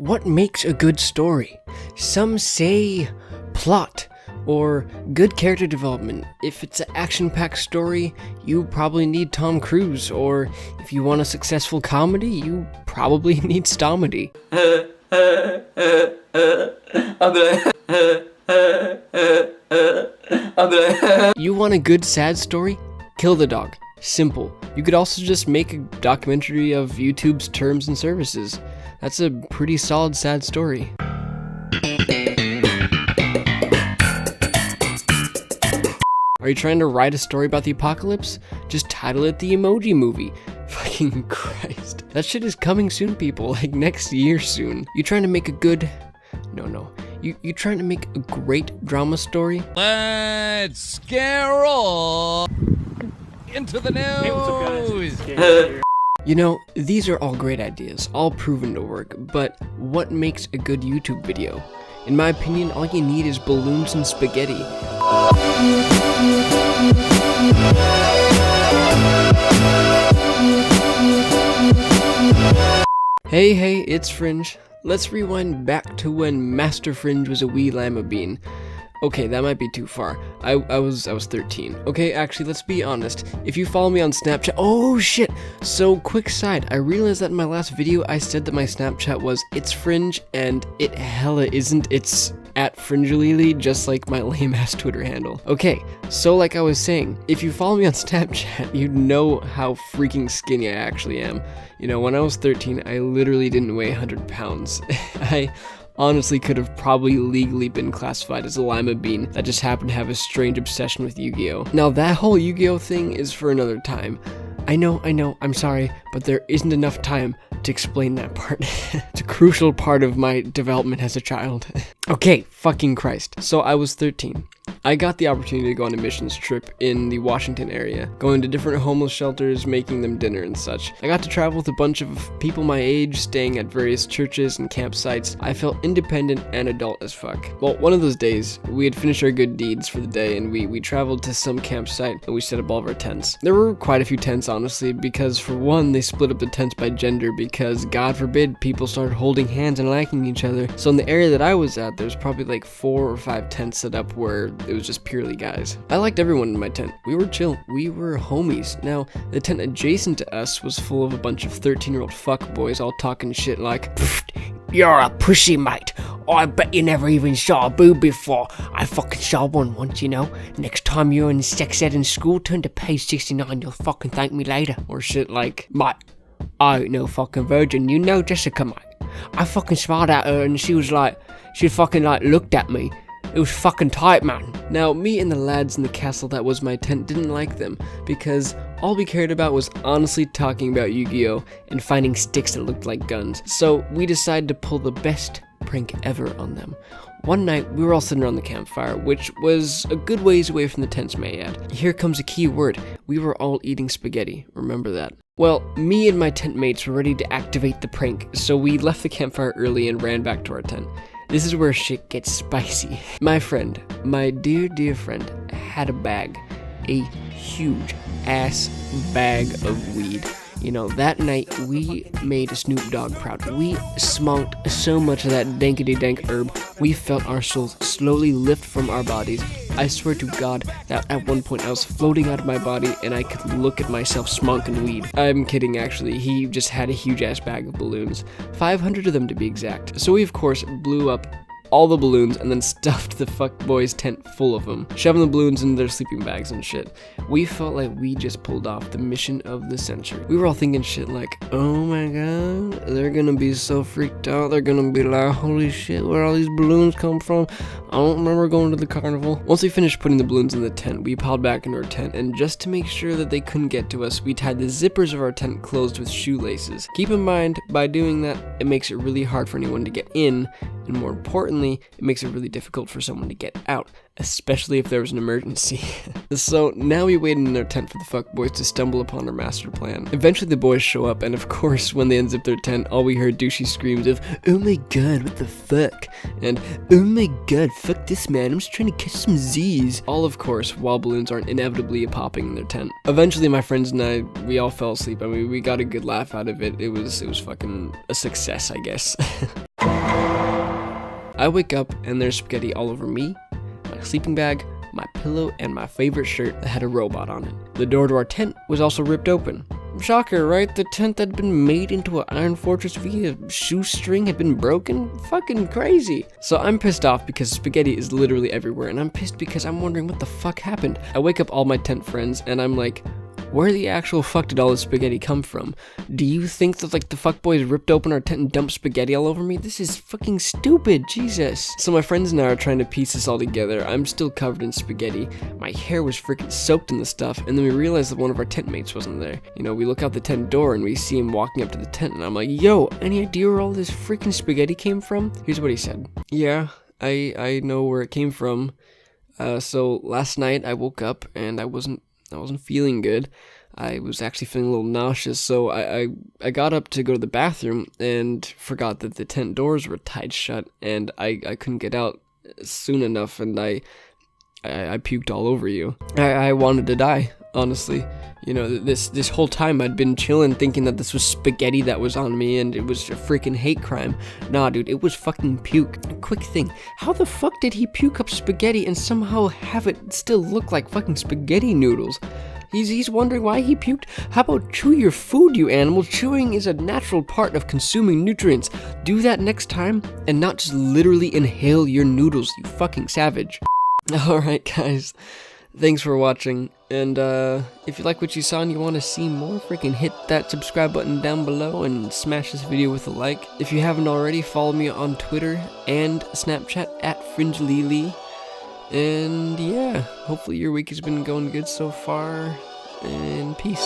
what makes a good story? Some say plot, or good character development. If it's an action-packed story, you probably need Tom Cruise, or if you want a successful comedy, you probably need Stomedy. You want a good sad story? Kill the dog. Simple. You could also just make a documentary of YouTube's terms and services. That's a pretty solid sad story. Are you trying to write a story about the apocalypse? Just title it The Emoji Movie. Fucking Christ. That shit is coming soon, people. Like next year soon. You trying to make a good... No. You trying to make a great drama story? Let's scare all into the news. You know, these are all great ideas, all proven to work, but what makes a good YouTube video? In my opinion, all you need is balloons and spaghetti. Hey, it's Fringe. Let's rewind back to when Master Fringe was a wee lima bean. Okay, that might be too far. I was 13. Okay, actually, let's be honest. If you follow me on Snapchat... Oh, shit! So, quick side. I realized that in my last video, I said that my Snapchat was ItsFringe, and it hella isn't. It's @Fringelily, just like my lame-ass Twitter handle. Okay, so like I was saying, if you follow me on Snapchat, you'd know how freaking skinny I actually am. You know, when I was 13, I literally didn't weigh 100 pounds. I honestly could have probably legally been classified as a lima bean that just happened to have a strange obsession with Yu-Gi-Oh! Now that whole Yu-Gi-Oh! Thing is for another time. I know, I'm sorry, but there isn't enough time to explain that part. It's a crucial part of my development as a child. Okay, fucking Christ. So I was 13. I got the opportunity to go on a missions trip in the Washington area, going to different homeless shelters, making them dinner and such. I got to travel with a bunch of people my age, staying at various churches and campsites. I felt independent and adult as fuck. Well, one of those days, we had finished our good deeds for the day, and we traveled to some campsite, and we set up all of our tents. There were quite a few tents, honestly, because for one, they split up the tents by gender, because God forbid people started holding hands and liking each other. So in the area that I was at, there's probably like 4 or 5 tents set up where it was just purely guys. I liked everyone in my tent. We were chill. We were homies. Now, the tent adjacent to us was full of a bunch of 13-year-old fuckboys all talking shit like, "You're a pussy, mate. I bet you never even saw a boob before. I fucking saw one once, you know. Next time you're in sex ed in school, turn to page 69, you'll fucking thank me later." Or shit like, "Mate, I ain't no fucking virgin. You know Jessica, mate. I fucking smiled at her and she fucking looked at me. It was fucking tight, man." Now, me and the lads in the castle that was my tent didn't like them, because all we cared about was honestly talking about Yu-Gi-Oh! And finding sticks that looked like guns. So we decided to pull the best prank ever on them. One night, we were all sitting around the campfire, which was a good ways away from the tents, may I add. Here comes a key word. We were all eating spaghetti. Remember that. Well, me and my tent mates were ready to activate the prank, so we left the campfire early and ran back to our tent. This is where shit gets spicy. My friend, my dear friend, had a bag. A huge ass bag of weed. You know, that night we made Snoop Dogg proud. We smoked so much of that dankety dank herb, we felt our souls slowly lift from our bodies. I swear to God that at one point I was floating out of my body and I could look at myself smoking weed. I'm kidding, actually. He just had a huge ass bag of balloons. 500 of them to be exact. So we of course blew up all the balloons and then stuffed the fuckboys' tent full of them, shoving the balloons into their sleeping bags and shit. We felt like we just pulled off the mission of the century. We were all thinking shit like, oh my god, they're gonna be so freaked out, they're gonna be like, holy shit, where all these balloons come from? I don't remember going to the carnival. Once we finished putting the balloons in the tent, we piled back into our tent, and just to make sure that they couldn't get to us, we tied the zippers of our tent closed with shoelaces. Keep in mind, by doing that, it makes it really hard for anyone to get in, and more importantly, it makes it really difficult for someone to get out, especially if there was an emergency. So now we waited in our tent for the fuckboys to stumble upon our master plan. Eventually the boys show up, and of course, when they unzip their tent, all we heard douchey screams of, "Oh my god, what the fuck?" and "Oh my god, fuck this man, I'm just trying to catch some Z's." All of course, while balloons aren't inevitably popping in their tent. Eventually my friends and I, we all fell asleep. I mean, we got a good laugh out of it. It was fucking a success, I guess. I wake up and there's spaghetti all over me, my sleeping bag, my pillow, and my favorite shirt that had a robot on it. The door to our tent was also ripped open. Shocker, right? The tent that had been made into an iron fortress via shoestring had been broken? Fucking crazy. So I'm pissed off because spaghetti is literally everywhere, and I'm pissed because I'm wondering what the fuck happened. I wake up all my tent friends, and I'm like, where the actual fuck did all this spaghetti come from? Do you think that like the fuckboys ripped open our tent and dumped spaghetti all over me? This is fucking stupid, Jesus. So my friends and I are trying to piece this all together. I'm still covered in spaghetti. My hair was freaking soaked in the stuff, and then we realized that one of our tent mates wasn't there. You know, we look out the tent door and we see him walking up to the tent, and I'm like, yo, any idea where all this freaking spaghetti came from? Here's what he said. Yeah, I know where it came from. So last night I woke up and I wasn't feeling good. I was actually feeling a little nauseous, so I got up to go to the bathroom and forgot that the tent doors were tied shut, and I couldn't get out soon enough, and I puked all over you. I wanted to die, honestly. You know, this whole time I'd been chilling thinking that this was spaghetti that was on me and it was a freaking hate crime. Nah, dude, it was fucking puke. Quick thing, how the fuck did he puke up spaghetti and somehow have it still look like fucking spaghetti noodles? He's wondering why he puked? How about chew your food, you animal? Chewing is a natural part of consuming nutrients. Do that next time and not just literally inhale your noodles, you fucking savage. Alright guys, thanks for watching, and if you like what you saw and you want to see more, freaking hit that subscribe button down below and smash this video with a like. If you haven't already, follow me on Twitter and Snapchat at FringeLili. And yeah, hopefully your week has been going good so far, and peace.